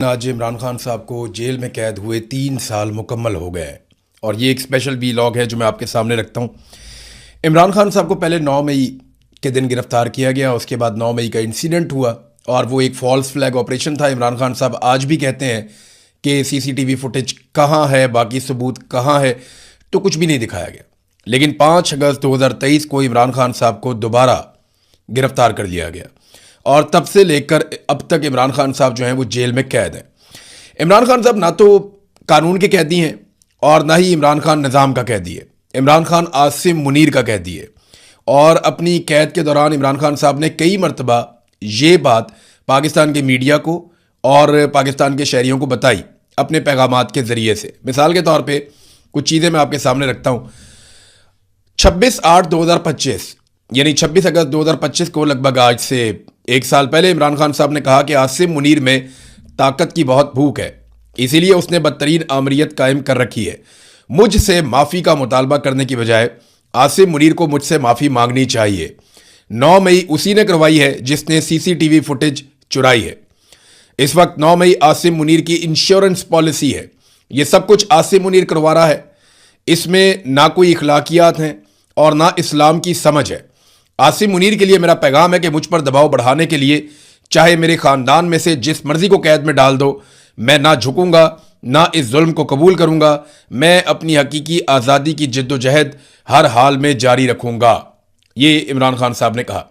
آج عمران خان صاحب کو جیل میں قید ہوئے 3 سال مکمل ہو گئے ہیں اور یہ ایک اسپیشل ویلاگ ہے جو میں آپ کے سامنے رکھتا ہوں۔ عمران خان صاحب کو پہلے 9 مئی کے دن گرفتار کیا گیا، اس کے بعد 9 مئی کا انسیڈنٹ ہوا اور وہ ایک فالس فلیگ آپریشن تھا۔ عمران خان صاحب آج بھی کہتے ہیں کہ CCTV فوٹیج کہاں ہے، باقی ثبوت کہاں ہے، تو کچھ بھی نہیں دکھایا گیا۔ لیکن 5 اگست 2023 کو عمران خان صاحب کو دوبارہ گرفتار کر لیا گیا اور تب سے لے کر اب تک عمران خان صاحب جو ہیں وہ جیل میں قید ہیں۔ عمران خان صاحب نہ تو قانون کے قیدی ہیں اور نہ ہی عمران خان نظام کا قیدی ہے۔ عمران خان عاصم منیر کا قیدی ہے اور اپنی قید کے دوران عمران خان صاحب نے کئی مرتبہ یہ بات پاکستان کے میڈیا کو اور پاکستان کے شہریوں کو بتائی اپنے پیغامات کے ذریعے سے۔ مثال کے طور پہ کچھ چیزیں میں آپ کے سامنے رکھتا ہوں۔ 26/8/2025 یعنی 26 اگست 2025 کو لگ بھگ آج سے 1 سال پہلے عمران خان صاحب نے کہا کہ عاصم منیر میں طاقت کی بہت بھوک ہے، اسی لیے اس نے بدترین آمریت قائم کر رکھی ہے۔ مجھ سے معافی کا مطالبہ کرنے کی بجائے عاصم منیر کو مجھ سے معافی مانگنی چاہیے۔ 9 مئی اسی نے کروائی ہے جس نے CCTV فوٹیج چرائی ہے۔ اس وقت 9 مئی عاصم منیر کی انشورنس پالیسی ہے۔ یہ سب کچھ عاصم منیر کروا رہا ہے۔ اس میں نہ کوئی اخلاقیات ہیں اور نہ اسلام کی سمجھ ہے۔ عاصم منیر کے لیے میرا پیغام ہے کہ مجھ پر دباؤ بڑھانے کے لیے چاہے میرے خاندان میں سے جس مرضی کو قید میں ڈال دو، میں نہ جھکوں گا، نہ اس ظلم کو قبول کروں گا۔ میں اپنی حقیقی آزادی کی جد و جہد ہر حال میں جاری رکھوں گا، یہ عمران خان صاحب نے کہا۔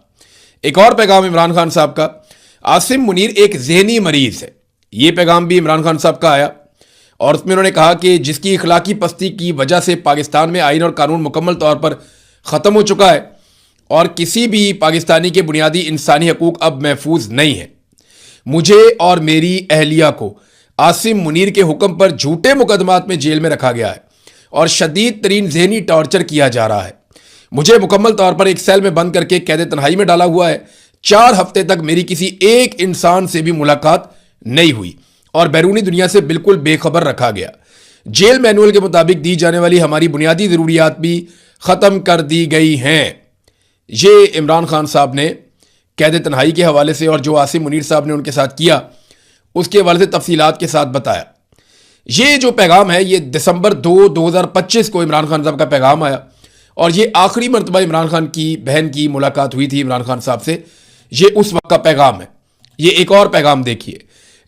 ایک اور پیغام عمران خان صاحب کا، عاصم منیر ایک ذہنی مریض ہے۔ یہ پیغام بھی عمران خان صاحب کا آیا اور اس میں انہوں نے کہا کہ جس کی اخلاقی پستی کی وجہ سے پاکستان میں آئین اور قانون مکمل طور پر ختم ہو چکا ہے اور کسی بھی پاکستانی کے بنیادی انسانی حقوق اب محفوظ نہیں ہیں۔ مجھے اور میری اہلیہ کو عاصم منیر کے حکم پر جھوٹے مقدمات میں جیل میں رکھا گیا ہے اور شدید ترین ذہنی ٹارچر کیا جا رہا ہے۔ مجھے مکمل طور پر ایک سیل میں بند کر کے قید تنہائی میں ڈالا ہوا ہے۔ 4 ہفتے تک میری کسی ایک انسان سے بھی ملاقات نہیں ہوئی اور بیرونی دنیا سے بالکل بے خبر رکھا گیا۔ جیل مینول کے مطابق دی جانے والی ہماری بنیادی ضروریات بھی ختم کر دی گئی ہیں۔ یہ عمران خان صاحب نے قید تنہائی کے حوالے سے اور جو عاصم منیر صاحب نے ان کے ساتھ کیا اس کے حوالے سے تفصیلات کے ساتھ بتایا۔ یہ جو پیغام ہے یہ دسمبر 2 2025 کو عمران خان صاحب کا پیغام آیا اور یہ آخری مرتبہ عمران خان کی بہن کی ملاقات ہوئی تھی عمران خان صاحب سے۔ یہ اس وقت کا پیغام ہے۔ یہ ایک اور پیغام دیکھیے،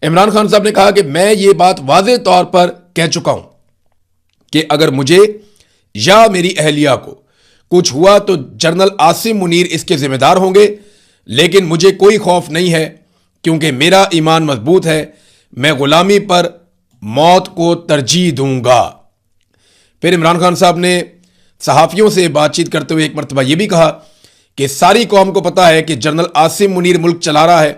عمران خان صاحب نے کہا کہ میں یہ بات واضح طور پر کہہ چکا ہوں کہ اگر مجھے یا میری اہلیہ کو کچھ ہوا تو جنرل عاصم منیر اس کے ذمہ دار ہوں گے، لیکن مجھے کوئی خوف نہیں ہے کیونکہ میرا ایمان مضبوط ہے۔ میں غلامی پر موت کو ترجیح دوں گا۔ پھر عمران خان صاحب نے صحافیوں سے بات چیت کرتے ہوئے ایک مرتبہ یہ بھی کہا کہ ساری قوم کو پتا ہے کہ جنرل عاصم منیر ملک چلا رہا ہے۔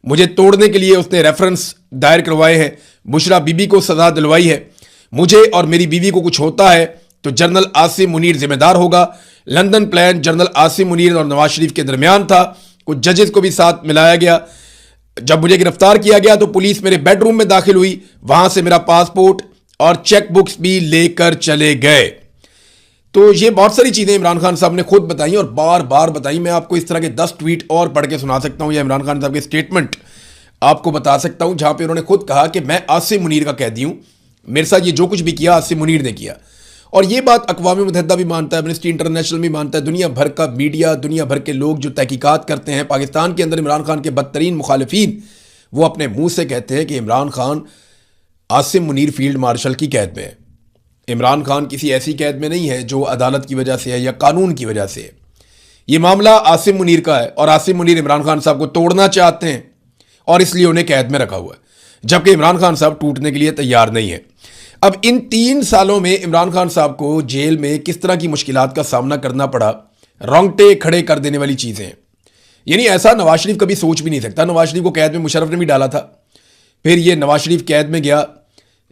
مجھے توڑنے کے لیے اس نے ریفرنس دائر کروائے ہیں، بشرا بی بی کو سزا دلوائی ہے۔ مجھے اور میری بیوی کو کچھ ہوتا ہے تو جنرل عاصم منیر ذمہ دار ہوگا۔ London plan general Asim Munir اور نواز شریف کے درمیان تھا، کچھ ججز کو بھی ساتھ ملایا گیا۔ جب مجھے گرفتار کیا گیا تو پولیس میرے بیڈ روم میں داخل ہوئی، وہاں سے میرا پاسپورٹ اور چیک بکس بھی لے کر چلے گئے۔ تو یہ بہت ساری چیزیں عمران خان صاحب نے خود بتائیں اور بار بار بتائیں۔ میں آپ کو اس طرح کے 10 ٹویٹ اور پڑھ کے سنا سکتا ہوں یا عمران خان صاحب کے سٹیٹمنٹ آپ کو بتا سکتا ہوں جہاں پہ انہوں نے خود کہا کہ میں عاصم منیر کا قیدی ہوں، میرے ساتھ یہ جو کچھ بھی کیا عاصم منیر نے کیا۔ اور یہ بات اقوام متحدہ بھی مانتا ہے، ایمنسٹی انٹرنیشنل بھی مانتا ہے، دنیا بھر کا میڈیا، دنیا بھر کے لوگ جو تحقیقات کرتے ہیں پاکستان کے اندر عمران خان کے بدترین مخالفین، وہ اپنے منہ سے کہتے ہیں کہ عمران خان عاصم منیر فیلڈ مارشل کی قید میں ہے۔ عمران خان کسی ایسی قید میں نہیں ہے جو عدالت کی وجہ سے ہے یا قانون کی وجہ سے ہے۔ یہ معاملہ عاصم منیر کا ہے اور عاصم منیر عمران خان صاحب کو توڑنا چاہتے ہیں اور اس لیے انہیں قید میں رکھا ہوا ہے، جبکہ عمران خان صاحب ٹوٹنے کے لیے تیار نہیں ہے۔ اب ان 3 سالوں میں عمران خان صاحب کو جیل میں کس طرح کی مشکلات کا سامنا کرنا پڑا، رونگٹے کھڑے کر دینے والی چیزیں ہیں۔ یعنی ایسا نواز شریف کبھی سوچ بھی نہیں سکتا۔ نواز شریف کو قید میں مشرف نے بھی ڈالا تھا، پھر یہ نواز شریف قید میں گیا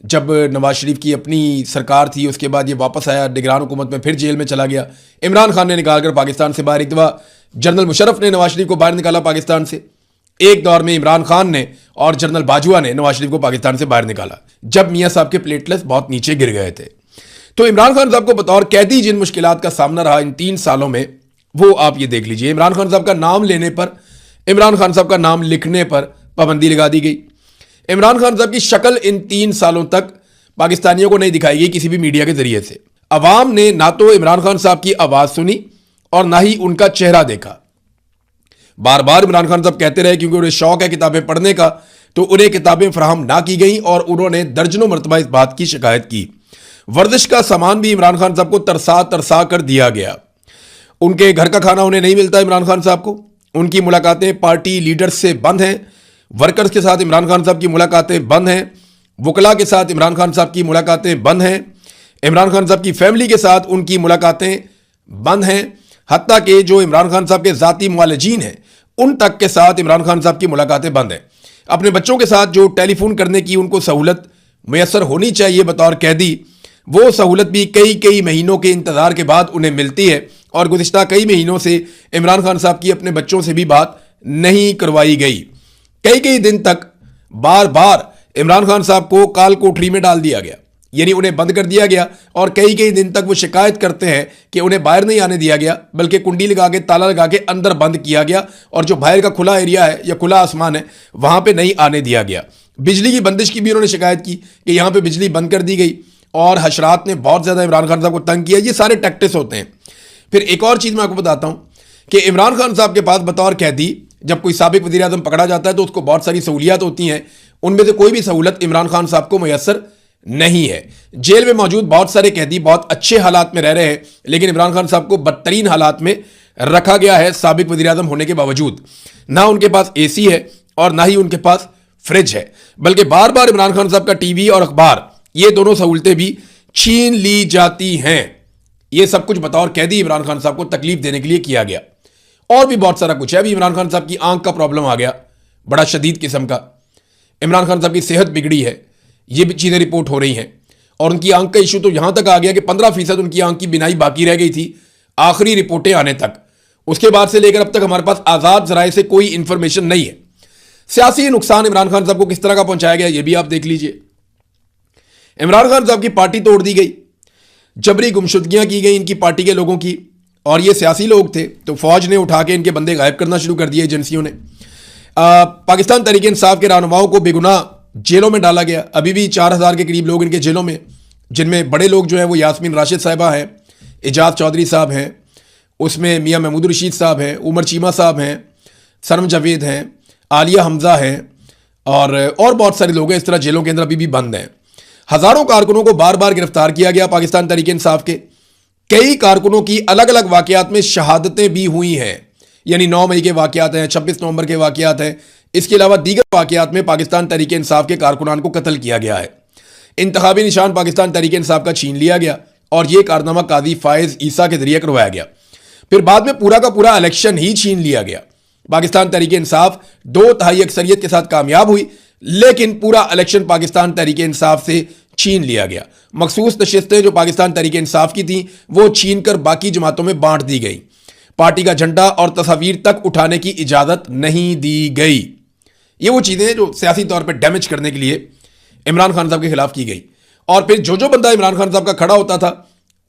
جب نواز شریف کی اپنی سرکار تھی، اس کے بعد یہ واپس آیا نگران حکومت میں، پھر جیل میں چلا گیا۔ عمران خان نے نکال کر پاکستان سے باہر، ایک دفعہ جنرل مشرف نے نواز شریف کو باہر نکالا پاکستان سے، ایک دور میں عمران خان نے اور جنرل باجوہ نے نواز شریف کو پاکستان سے باہر نکالا جب میاں صاحب کے پلیٹلیٹس بہت نیچے گر گئے تھے۔ تو عمران خان صاحب کو بطور قیدی جن مشکلات کا سامنا رہا ان 3 سالوں میں، وہ آپ یہ دیکھ لیجئے۔ عمران خان صاحب کا نام لینے پر، عمران خان صاحب کا نام لکھنے پر پابندی لگا دی گئی۔ عمران خان صاحب کی شکل ان 3 سالوں تک پاکستانیوں کو نہیں دکھائی گئی کسی بھی میڈیا کے ذریعے سے. عوام نے نہ تو عمران خان صاحب کی آواز سنی اور نہ ہی ان کا چہرہ دیکھا. بار بار عمران خان صاحب کہتے رہے کیونکہ انہیں شوق ہے کتابیں پڑھنے کا, تو انہیں کتابیں فراہم نہ کی گئیں اور انہوں نے درجنوں مرتبہ اس بات کی شکایت کی. ورزش کا سامان بھی عمران خان صاحب کو ترسا کر دیا گیا. ان کے گھر کا کھانا انہیں نہیں ملتا عمران خان صاحب کو. ان کی ملاقاتیں پارٹی لیڈرز سے بند ہیں. ورکرز کے ساتھ عمران خان صاحب کی ملاقاتیں بند ہیں. وکلاء کے ساتھ عمران خان صاحب کی ملاقاتیں بند ہیں. عمران خان صاحب کی فیملی کے ساتھ ان کی ملاقاتیں بند ہیں. حتیٰ کہ جو عمران خان صاحب کے ذاتی معالجین ہیں ان تک کے ساتھ عمران خان صاحب کی ملاقاتیں بند ہیں. اپنے بچوں کے ساتھ جو ٹیلی فون کرنے کی ان کو سہولت میسر ہونی چاہیے بطور قیدی, وہ سہولت بھی کئی مہینوں کے انتظار کے بعد انہیں ملتی ہے. اور گزشتہ کئی مہینوں سے عمران خان صاحب کی اپنے بچوں سے بھی بات نہیں کروائی گئی. کئی دن تک بار بار عمران خان صاحب کو کال کوٹری میں ڈال دیا گیا, یعنی انہیں بند کر دیا گیا. اور کئی دن تک وہ شکایت کرتے ہیں کہ انہیں باہر نہیں آنے دیا گیا, بلکہ کنڈی لگا کے تالا لگا کے اندر بند کیا گیا, اور جو باہر کا کھلا ایریا ہے یا کھلا آسمان ہے وہاں پہ نہیں آنے دیا گیا. بجلی کی بندش کی بھی انہوں نے شکایت کی کہ یہاں پہ بجلی بند کر دی گئی, اور حشرات نے بہت زیادہ عمران خان صاحب کو تنگ کیا. یہ سارے ٹیکٹس ہوتے ہیں. پھر ایک اور چیز میں آپ کو بتاتا ہوں کہ عمران خان صاحب کے پاس بطور قیدی جب کوئی سابق وزیر اعظم پکڑا جاتا ہے تو اس کو بہت ساری سہولیات ہوتی ہیں. ان میں سے کوئی بھی سہولت عمران خان صاحب کو میسر نہیں ہے. جیل میں موجود بہت سارے قیدی بہت اچھے حالات میں رہ رہے ہیں, لیکن عمران خان صاحب کو بدترین حالات میں رکھا گیا ہے سابق وزیر اعظم ہونے کے باوجود. نہ ان کے پاس اے سی ہے اور نہ ہی ان کے پاس فریج ہے, بلکہ بار بار عمران خان صاحب کا ٹی وی اور اخبار یہ دونوں سہولتیں بھی چھین لی جاتی ہیں. یہ سب کچھ بطور قیدی عمران خان صاحب کو تکلیف دینے کے لیے کیا گیا. اور بھی بہت سارا کچھ ہے. ابھی عمران خان صاحب کی آنکھ کا پرابلم آ گیا, بڑا شدید قسم کا. عمران خان صاحب کی صحت بگڑی ہے, یہ بھی چیزیں رپورٹ ہو رہی ہیں. اور ان کی آنکھ کا ایشو تو یہاں تک آ گیا کہ 15% ان کی آنکھ کی بینائی باقی رہ گئی تھی آخری رپورٹیں آنے تک. اس کے بعد سے لے کر اب تک ہمارے پاس آزاد ذرائع سے کوئی انفارمیشن نہیں ہے. سیاسی نقصان عمران خان صاحب کو کس طرح کا پہنچایا گیا یہ بھی آپ دیکھ لیجئے. عمران خان صاحب کی پارٹی توڑ دی گئی, جبری گمشدگیاں کی گئی ان کی پارٹی کے لوگوں کی, اور یہ سیاسی لوگ تھے تو فوج نے اٹھا کے ان کے بندے غائب کرنا شروع کر دیے ایجنسیوں نے. پاکستان تحریک انصاف کے رہنماؤں کو بے گناہ جیلوں میں ڈالا گیا. ابھی بھی 4000 کے قریب لوگ ان کے جیلوں میں, جن میں بڑے لوگ جو ہیں وہ یاسمین راشد صاحبہ ہیں, اعجاز چودھری صاحب ہیں, اس میں میاں محمود رشید صاحب ہیں, عمر چیمہ صاحب ہیں, سنم جاوید ہیں, عالیہ حمزہ ہیں, اور بہت سارے لوگ ہیں اس طرح جیلوں کے اندر ابھی بھی بند ہیں. ہزاروں کارکنوں کو بار بار گرفتار کیا گیا پاکستان تحریک انصاف کے. کئی کارکنوں کی الگ الگ واقعات میں شہادتیں بھی ہوئی ہیں, یعنی 9 مئی کے واقعات ہیں, 26 نومبر کے واقعات ہیں. اس کے علاوہ دیگر واقعات میں پاکستان تحریک انصاف کے کارکنان کو قتل کیا گیا ہے. انتخابی نشان پاکستان تحریک انصاف کا چھین لیا گیا اور یہ کارنامہ قاضی فائز عیسیٰ کے ذریعے کروایا گیا. پھر بعد میں پورا کا پورا الیکشن ہی چھین لیا گیا. پاکستان تحریک انصاف 2/3 اکثریت کے ساتھ کامیاب ہوئی, لیکن پورا الیکشن پاکستان تحریک انصاف سے چھین لیا گیا. مخصوص نشستیں جو پاکستان تحریک انصاف کی تھیں وہ چھین کر باقی جماعتوں میں بانٹ دی گئی. پارٹی کا جھنڈا اور تصاویر تک اٹھانے کی اجازت نہیں دی گئی. یہ وہ چیزیں جو سیاسی طور پہ ڈیمیج کرنے کے لیے عمران خان صاحب کے خلاف کی گئی. اور پھر جو بندہ عمران خان صاحب کا کھڑا ہوتا تھا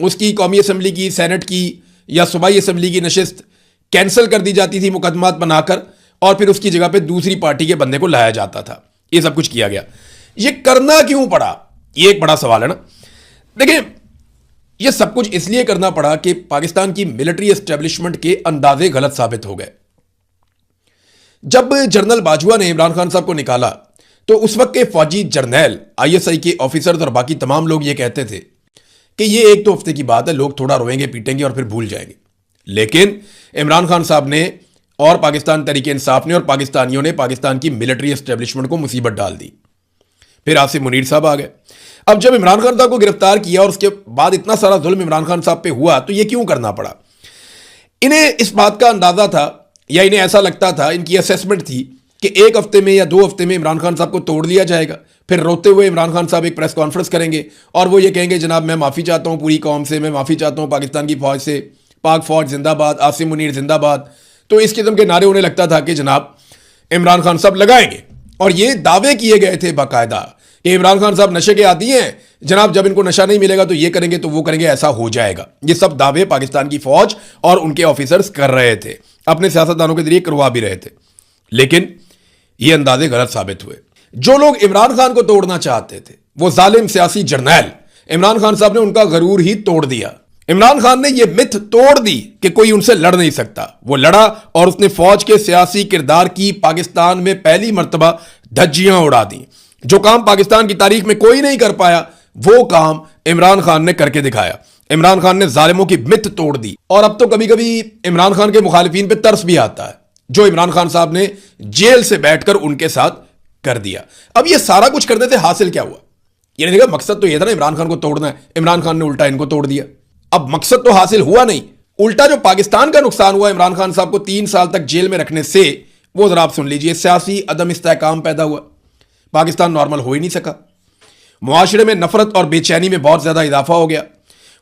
اس کی قومی اسمبلی کی, سینٹ کی یا صوبائی اسمبلی کی نشست کینسل کر دی جاتی تھی مقدمات بنا کر, اور پھر اس کی جگہ پہ دوسری پارٹی کے بندے کو لایا جاتا تھا. یہ سب کچھ کیا گیا. یہ کرنا کیوں پڑا, یہ ایک بڑا سوال ہے نا. دیکھیں, یہ سب کچھ اس لیے کرنا پڑا کہ پاکستان کی ملٹری اسٹیبلشمنٹ کے اندازے غلط ثابت ہو گئے. جب جنرل باجوہ نے عمران خان صاحب کو نکالا تو اس وقت کے فوجی جرنیل, ISI کے آفیسرز اور باقی تمام لوگ یہ کہتے تھے کہ یہ 1-2 ہفتے کی بات ہے, لوگ تھوڑا روئیں گے پیٹیں گے اور پھر بھول جائیں گے. لیکن عمران خان صاحب نے اور پاکستان تحریک انصاف نے اور پاکستانیوں نے پاکستان کی ملٹری اسٹیبلشمنٹ کو مصیبت ڈال دی. پھر عاصم منیر صاحب آ گئے. اب جب عمران خان صاحب کو گرفتار کیا اور اس کے بعد اتنا سارا ظلم عمران خان صاحب پہ ہوا تو یہ کیوں کرنا پڑا؟ انہیں اس بات کا اندازہ تھا یا انہیں ایسا لگتا تھا, ان کی اسیسمنٹ تھی کہ 1 ہفتے میں یا 2 ہفتے میں عمران خان صاحب کو توڑ لیا جائے گا. پھر روتے ہوئے عمران خان صاحب ایک پریس کانفرنس کریں گے اور وہ یہ کہیں گے جناب میں معافی چاہتا ہوں پوری قوم سے, میں معافی چاہتا ہوں پاکستان کی فوج سے, پاک فوج زندہ باد, عاصم منیر زندہ باد. تو اس قسم کے نعرے انہیں لگتا تھا کہ جناب عمران خان صاحب لگائیں گے. اور یہ دعوے کیے گئے تھے باقاعدہ کہ عمران خان صاحب نشے کے عادی ہیں جناب, جب ان کو نشہ نہیں ملے گا تو یہ کریں گے تو وہ کریں گے, ایسا ہو جائے گا. یہ سب دعوے پاکستان کی فوج اور ان کے آفیسرز کر رہے تھے, اپنے سیاستدانوں کے ذریعے کروا بھی رہے تھے. لیکن یہ اندازے غلط ثابت ہوئے. جو لوگ عمران خان کو توڑنا چاہتے تھے وہ ظالم سیاسی جرنیل عمران خان صاحب نے ان کا غرور ہی توڑ دیا. عمران خان نے یہ مت توڑ دی کہ کوئی ان سے لڑ نہیں سکتا. وہ لڑا اور اس نے فوج کے سیاسی کردار کی پاکستان میں پہلی مرتبہ دھجیاں اڑا دیں. جو کام پاکستان کی تاریخ میں کوئی نہیں کر پایا وہ کام عمران خان نے کر کے دکھایا. عمران خان نے ظالموں کی مت توڑ دی. اور اب تو کبھی کبھی عمران خان کے مخالفین پہ ترس بھی آتا ہے جو عمران خان صاحب نے جیل سے بیٹھ کر ان کے ساتھ کر دیا. اب یہ سارا کچھ کرنے سے حاصل کیا ہوا؟ یعنی دیکھا مقصد تو یہ تھا نا عمران خان کو توڑنا ہے، عمران خان نے الٹا ان کو توڑ دیا. اب مقصد تو حاصل ہوا نہیں، الٹا جو پاکستان کا نقصان ہوا عمران خان صاحب کو 3 سال تک جیل میں رکھنے سے، وہ ذرا آپ سن لیجئے. سیاسی عدم استحکام پیدا ہوا، پاکستان نارمل ہو ہی نہیں سکا. معاشرے میں نفرت اور بے چینی میں بہت زیادہ اضافہ ہو گیا.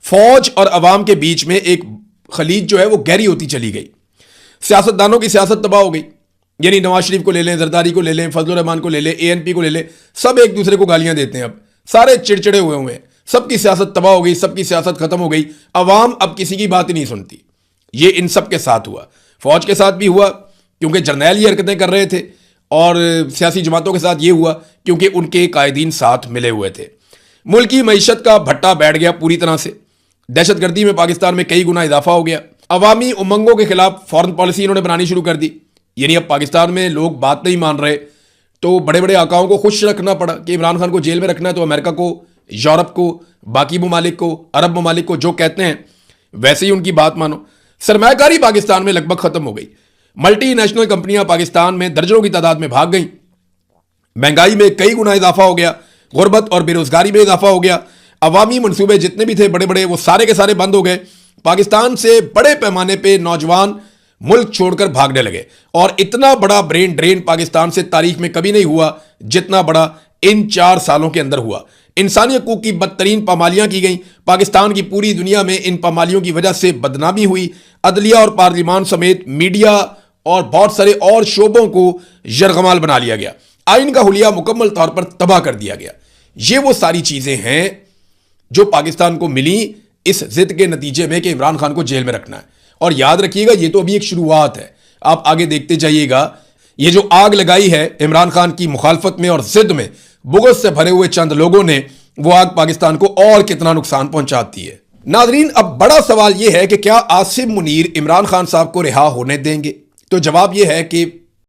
فوج اور عوام کے بیچ میں ایک خلیج جو ہے وہ گہری ہوتی چلی گئی. سیاستدانوں کی سیاست تباہ ہو گئی. یعنی نواز شریف کو لے لیں، زرداری کو لے لیں، فضل الرحمان کو لے لیں، اے این پی کو لے لیں، سب ایک دوسرے کو گالیاں دیتے ہیں. اب سارے چڑچڑے ہوئے ہیں. سب کی سیاست تباہ ہو گئی، سب کی سیاست ختم ہو گئی. عوام اب کسی کی بات ہی نہیں سنتی. یہ ان سب کے ساتھ ہوا. فوج کے ساتھ بھی ہوا کیونکہ جرنیل یہ حرکتیں کر رہے تھے، اور سیاسی جماعتوں کے ساتھ یہ ہوا کیونکہ ان کے قائدین ساتھ ملے ہوئے تھے. ملکی معیشت کا بھٹا بیٹھ گیا پوری طرح سے. دہشت گردی میں پاکستان میں کئی گنا اضافہ ہو گیا. عوامی امنگوں کے خلاف فورن پالیسی انہوں نے بنانی شروع کر دی. یعنی اب پاکستان میں لوگ بات نہیں مان رہے تو بڑے بڑے آقاؤں کو خوش رکھنا پڑا کہ عمران خان کو جیل میں رکھنا ہے تو امریکہ کو، یورپ کو، باقی ممالک کو، عرب ممالک کو جو کہتے ہیں ویسے ہی ان کی بات مانو. سرمایہ کاری پاکستان میں لگ بھگ ختم ہو گئی. ملٹی نیشنل کمپنیاں پاکستان میں درجنوں کی تعداد میں بھاگ گئیں. مہنگائی میں کئی گنا اضافہ ہو گیا. غربت اور بے روزگاری میں اضافہ ہو گیا. عوامی منصوبے جتنے بھی تھے بڑے بڑے وہ سارے کے سارے بند ہو گئے. پاکستان سے بڑے پیمانے پہ نوجوان ملک چھوڑ کر بھاگنے لگے. اور اتنا بڑا برین ڈرین پاکستان سے تاریخ میں کبھی نہیں ہوا جتنا بڑا ان 4 سالوں کے اندر ہوا. انسانی حقوق کی بدترین پامالیاں کی گئیں. پاکستان کی پوری دنیا میں ان پامالیوں کی وجہ سے بدنامی ہوئی. عدلیہ اور پارلیمان سمیت میڈیا اور بہت سارے اور شعبوں کو یرغمال بنا لیا گیا. آئین کا حلیہ مکمل طور پر تباہ کر دیا گیا. یہ وہ ساری چیزیں ہیں جو پاکستان کو ملی اس ضد کے نتیجے میں کہ عمران خان کو جیل میں رکھنا ہے. اور یاد رکھیے گا یہ تو ابھی ایک شروعات ہے. آپ آگے دیکھتے جائیے گا یہ جو آگ لگائی ہے عمران خان کی مخالفت میں اور ضد میں بغض سے بھرے ہوئے چند لوگوں نے، وہ آگ پاکستان کو اور کتنا نقصان پہنچاتی ہے. ناظرین اب بڑا سوال یہ ہے کہ کیا عاصم منیر عمران خان صاحب کو رہا ہونے دیں گے؟ تو جواب یہ ہے کہ